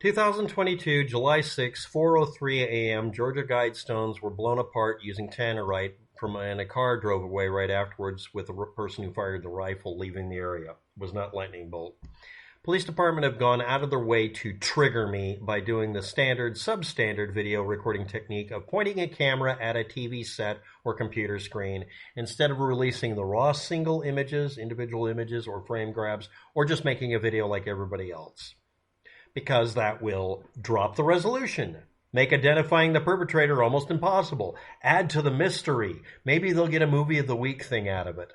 2022, July 6, 4:03 a.m., Georgia Guidestones were blown apart using tannerite and a car drove away right afterwards with the person who fired the rifle leaving the area. It was not lightning bolt. Police department have gone out of their way to trigger me by doing the standard, substandard video recording technique of pointing a camera at a TV set or computer screen instead of releasing the raw single images, individual images, or frame grabs, or just making a video like everybody else. Because that will drop the resolution, make identifying the perpetrator almost impossible, add to the mystery. Maybe they'll get a movie of the week thing out of it.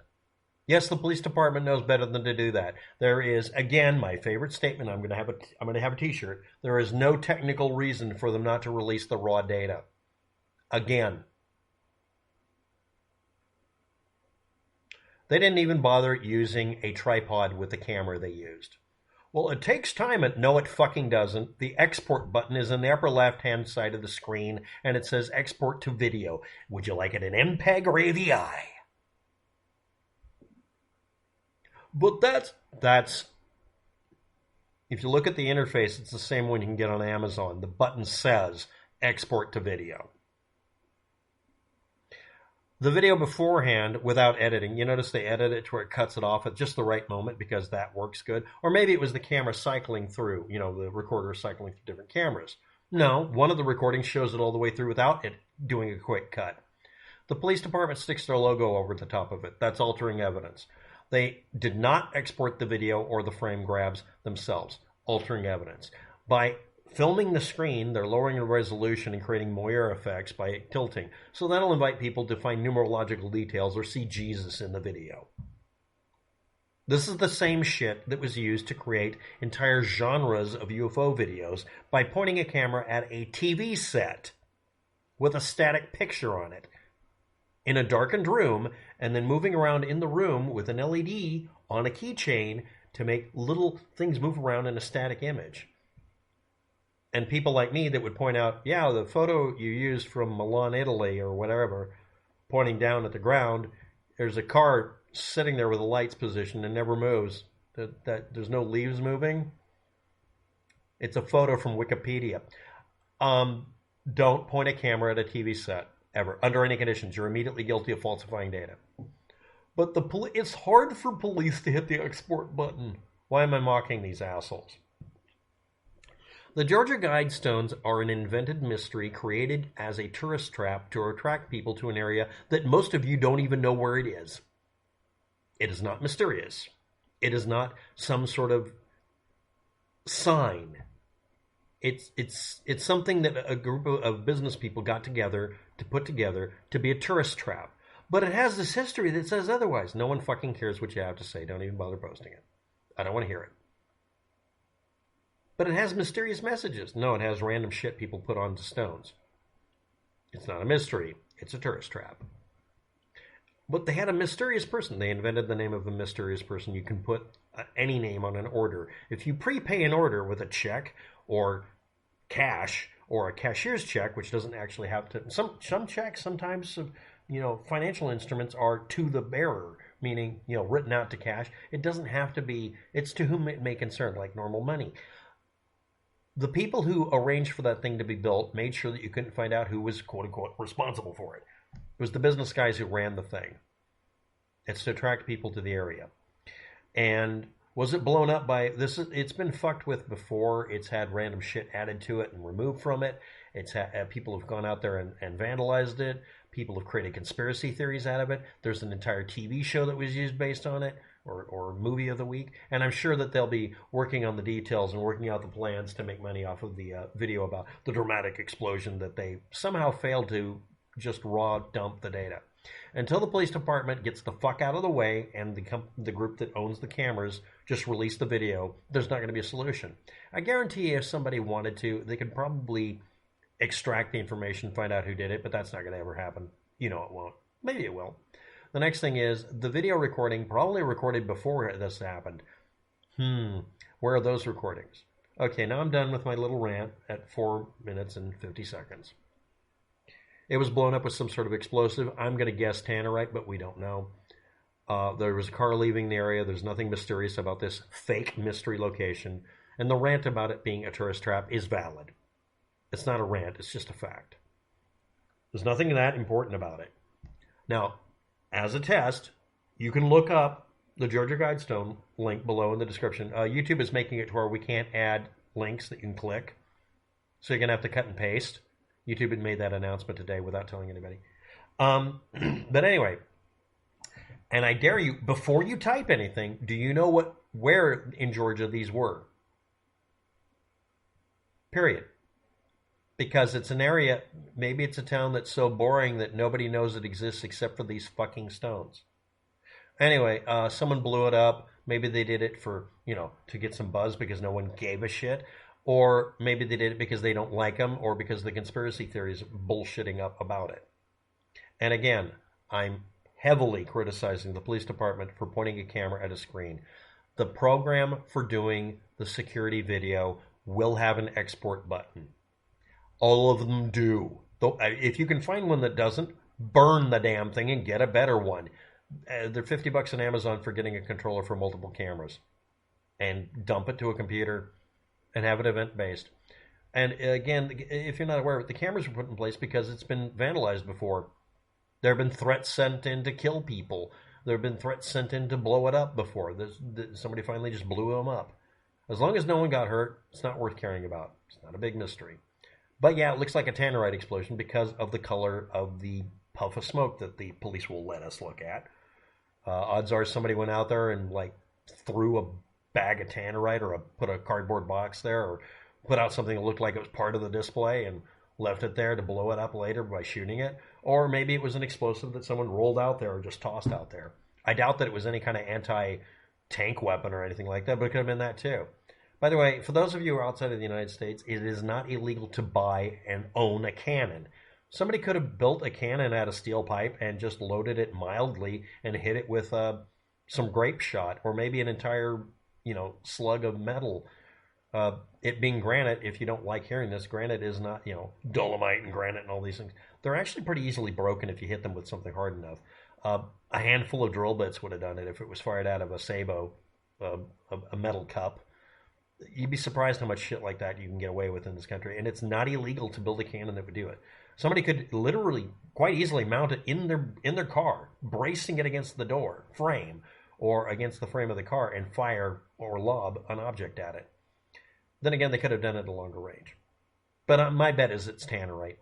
Yes, the police department knows better than to do that. There is, again, my favorite statement. I'm going to have a T-shirt. There is no technical reason for them not to release the raw data. Again, they didn't even bother using a tripod with the camera they used. Well, it takes time. No, it fucking doesn't. The export button is in the upper left-hand side of the screen, and it says export to video. Would you like it in MPEG or AVI? But that's if you look at the interface, it's the same one you can get on Amazon. The button says export to video. The video beforehand, without editing, you notice they edit it to where it cuts it off at just the right moment because that works good. Or maybe it was the camera cycling through, the recorder cycling through different cameras. No, one of the recordings shows it all the way through without it doing a quick cut. The police department sticks their logo over the top of it. That's altering evidence. They did not export the video or the frame grabs themselves, altering evidence. By filming the screen, they're lowering the resolution and creating moire effects by tilting. So that'll invite people to find numerological details or see Jesus in the video. This is the same shit that was used to create entire genres of UFO videos by pointing a camera at a TV set with a static picture on it in a darkened room and then moving around in the room with an LED on a keychain to make little things move around in a static image. And people like me that would point out, yeah, the photo you used from Milan, Italy or whatever, pointing down at the ground, there's a car sitting there with the lights positioned and never moves. That there's no leaves moving. It's a photo from Wikipedia. Don't point a camera at a TV set, ever. Under any conditions, you're immediately guilty of falsifying data. But it's hard for police to hit the export button. Why am I mocking these assholes? The Georgia Guidestones are an invented mystery created as a tourist trap to attract people to an area that most of you don't even know where it is. It is not mysterious. It is not some sort of sign. It's something that a group of business people got together to put together to be a tourist trap. But it has this history that says otherwise. No one fucking cares what you have to say. Don't even bother posting it. I don't want to hear it. But it has mysterious messages. No, it has random shit people put onto stones. It's not a mystery. It's a tourist trap. But they had a mysterious person. They invented the name of a mysterious person. You can put any name on an order. If you prepay an order with a check or cash or a cashier's check, which doesn't actually have to... Some checks sometimes, financial instruments are to the bearer, meaning, written out to cash. It doesn't have to be... It's to whom it may concern, like normal money. The people who arranged for that thing to be built made sure that you couldn't find out who was, quote-unquote, responsible for it. It was the business guys who ran the thing. It's to attract people to the area. And was it blown up by... It's been fucked with before. It's had random shit added to it and removed from it. It's people have gone out there and vandalized it. People have created conspiracy theories out of it. There's an entire TV show that was used based on it. Or movie of the week, and I'm sure that they'll be working on the details and working out the plans to make money off of the video about the dramatic explosion that they somehow failed to just raw dump the data. Until the police department gets the fuck out of the way and the group that owns the cameras just release the video, there's not going to be a solution. I guarantee you if somebody wanted to, they could probably extract the information, find out who did it, but that's not going to ever happen. It won't. Maybe it will. The next thing is, the video recording probably recorded before this happened. Where are those recordings? Okay, now I'm done with my little rant at 4 minutes and 50 seconds. It was blown up with some sort of explosive. I'm going to guess tannerite, but we don't know. There was a car leaving the area. There's nothing mysterious about this fake mystery location. And the rant about it being a tourist trap is valid. It's not a rant, it's just a fact. There's nothing that important about it. Now, as a test, you can look up the Georgia Guidestone link below in the description. YouTube is making it to where we can't add links that you can click. So you're going to have to cut and paste. YouTube had made that announcement today without telling anybody. But anyway, and I dare you, before you type anything, do you know where in Georgia these were? Period. Because it's an area, maybe it's a town that's so boring that nobody knows it exists except for these fucking stones. Anyway, someone blew it up. Maybe they did it for, to get some buzz because no one gave a shit. Or maybe they did it because they don't like them, or because the conspiracy theories bullshitting up about it. And again, I'm heavily criticizing the police department for pointing a camera at a screen. The program for doing the security video will have an export button. All of them do. Though, if you can find one that doesn't, burn the damn thing and get a better one. They're $50 on Amazon for getting a controller for multiple cameras. And dump it to a computer and have it event-based. And again, if you're not aware, the cameras were put in place because it's been vandalized before. There have been threats sent in to kill people. There have been threats sent in to blow it up before. Somebody finally just blew them up. As long as no one got hurt, it's not worth caring about. It's not a big mystery. But yeah, it looks like a tannerite explosion because of the color of the puff of smoke that the police will let us look at. Odds are somebody went out there and threw a bag of tannerite or put a cardboard box there or put out something that looked like it was part of the display and left it there to blow it up later by shooting it. Or maybe it was an explosive that someone rolled out there or just tossed out there. I doubt that it was any kind of anti-tank weapon or anything like that, but it could have been that too. By the way, for those of you who are outside of the United States, it is not illegal to buy and own a cannon. Somebody could have built a cannon out of steel pipe and just loaded it mildly and hit it with some grape shot or maybe an entire, slug of metal. It being granite, if you don't like hearing this, granite is not, dolomite and granite and all these things. They're actually pretty easily broken if you hit them with something hard enough. A handful of drill bits would have done it if it was fired out of a sabot, a metal cup. You'd be surprised how much shit like that you can get away with in this country. And it's not illegal to build a cannon that would do it. Somebody could literally quite easily mount it in their car, bracing it against the door frame or against the frame of the car and fire or lob an object at it. Then again, they could have done it at a longer range. But my bet is it's tannerite.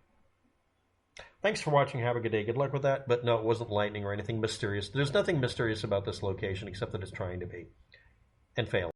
Thanks for watching. Have a good day. Good luck with that. But no, it wasn't lightning or anything mysterious. There's nothing mysterious about this location except that it's trying to be. And failed.